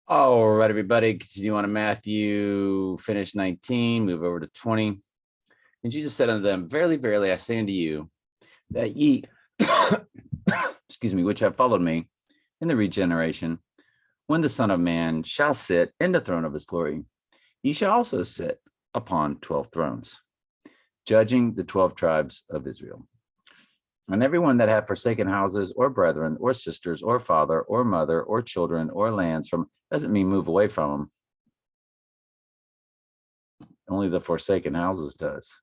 All right, everybody, continue on to Matthew, finish 19, move over to 20. And Jesus said unto them, Verily, verily, I say unto you, that ye, excuse me, which have followed me in the regeneration, when the Son of Man shall sit in the throne of his glory, ye shall also sit upon 12 thrones, judging the 12 tribes of Israel. And everyone that hath forsaken houses or brethren or sisters or father or mother or children or lands from, doesn't mean move away from them. Only the forsaken houses does.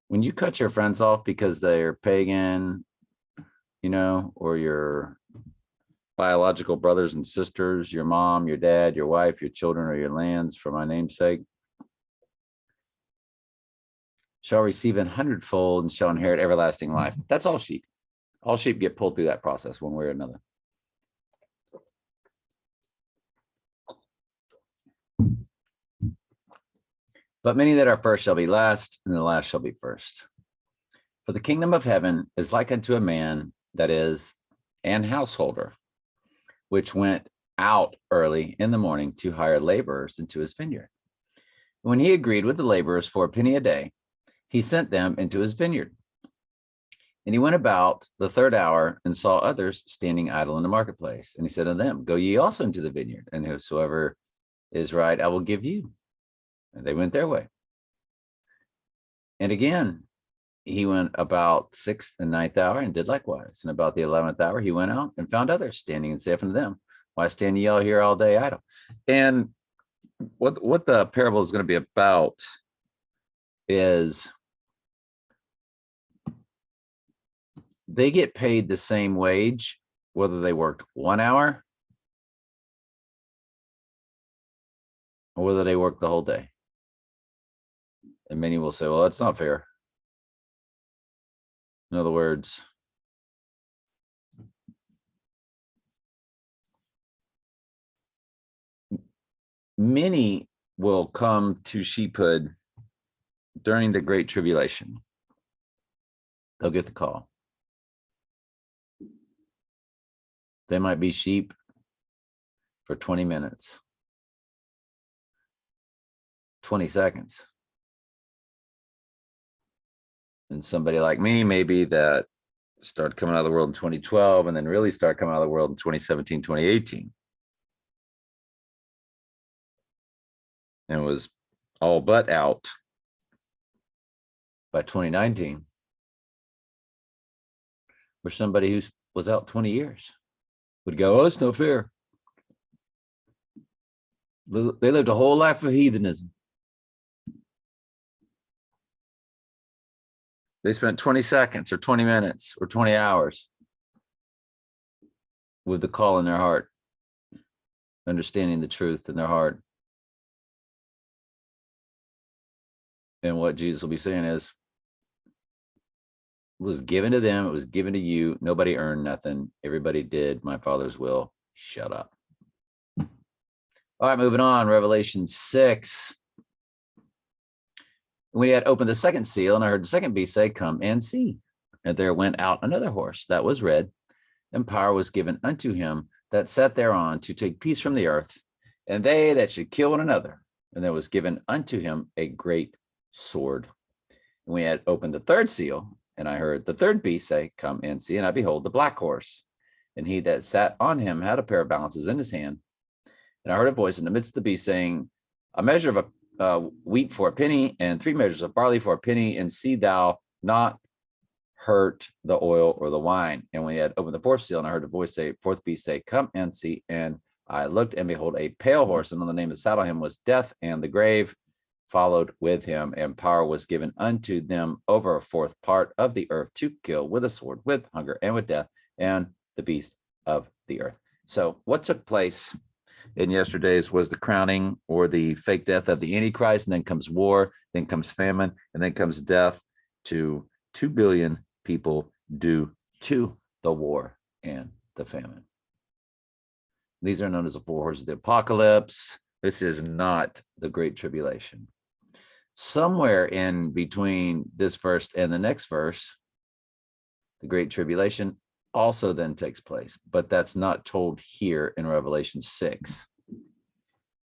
When you cut your friends off because they're pagan, or your biological brothers and sisters, your mom, your dad, your wife, your children, or your lands for my name's sake, shall receive 100-fold and shall inherit everlasting life. That's all sheep. All sheep get pulled through that process one way or another. But many that are first shall be last, and the last shall be first. For the kingdom of heaven is like unto a man that is an householder, which went out early in the morning to hire laborers into his vineyard. When he agreed with the laborers for a penny a day, he sent them into his vineyard. And he went about the third hour and saw others standing idle in the marketplace. And he said unto them, Go ye also into the vineyard, and whosoever is right, I will give you. And they went their way. And again, he went about 6th and 9th hour and did likewise. And about the 11th hour, he went out and found others standing and saith unto them, Why stand ye all here all day idle? And what the parable is going to be about is they get paid the same wage, whether they worked 1 hour or whether they worked the whole day. And many will say, well, that's not fair. In other words, many will come to sheephood during the Great Tribulation. They'll get the call. They might be sheep for 20 minutes, 20 seconds. And somebody like me, maybe that started coming out of the world in 2012 and then really started coming out of the world in 2017, 2018. And was all but out by 2019. Where somebody who was out 20 years would go, oh, it's no fair. They lived a whole life of heathenism. They spent 20 seconds or 20 minutes or 20 hours with the call in their heart, understanding the truth in their heart. And what Jesus will be saying is, it was given to them, it was given to you. Nobody earned nothing. Everybody did my Father's will. Shut up. All right, moving on. Revelation 6. When he had opened the second seal, and I heard the second beast say, Come and see. And there went out another horse that was red, and power was given unto him that sat thereon to take peace from the earth, and they that should kill one another. And there was given unto him a great sword. And we had opened the third seal, and I heard the third beast say, Come and see. And I behold the black horse, and he that sat on him had a pair of balances in his hand. And I heard a voice in the midst of the beast saying, A measure of wheat for a penny, and 3 measures of barley for a penny, and see thou not hurt the oil or the wine. And when he had opened the fourth seal, and I heard a voice say, fourth beast say, Come and see. And I looked, and behold, a pale horse, and on the name that sat on him was Death, and the grave followed with him, and power was given unto them over a fourth part of the earth to kill with a sword, with hunger, and with death, and the beast of the earth. So what took place in yesterday's was the crowning or the fake death of the Antichrist, and then comes war, then comes famine, and then comes death to 2 billion people due to the war and the famine. These are known as the 4 horses of the apocalypse. This is not the Great Tribulation. Somewhere in between this verse and the next verse, the Great Tribulation also then takes place, but that's not told here in Revelation 6.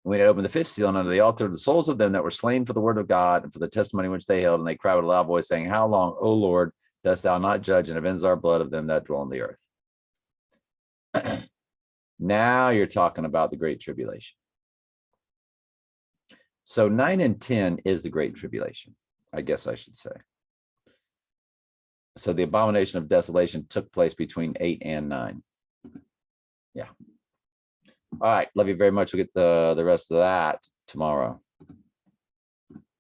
When it opened the fifth seal, and under the altar, the souls of them that were slain for the word of God and for the testimony which they held, and they cried with a loud voice, saying, How long, O Lord, dost thou not judge and avenge our blood of them that dwell on the earth? Now you're talking about the Great Tribulation. So 9 and 10 is the Great Tribulation, I guess I should say. So the abomination of desolation took place between 8 and 9. Yeah. All right. Love you very much. We'll get the rest of that tomorrow.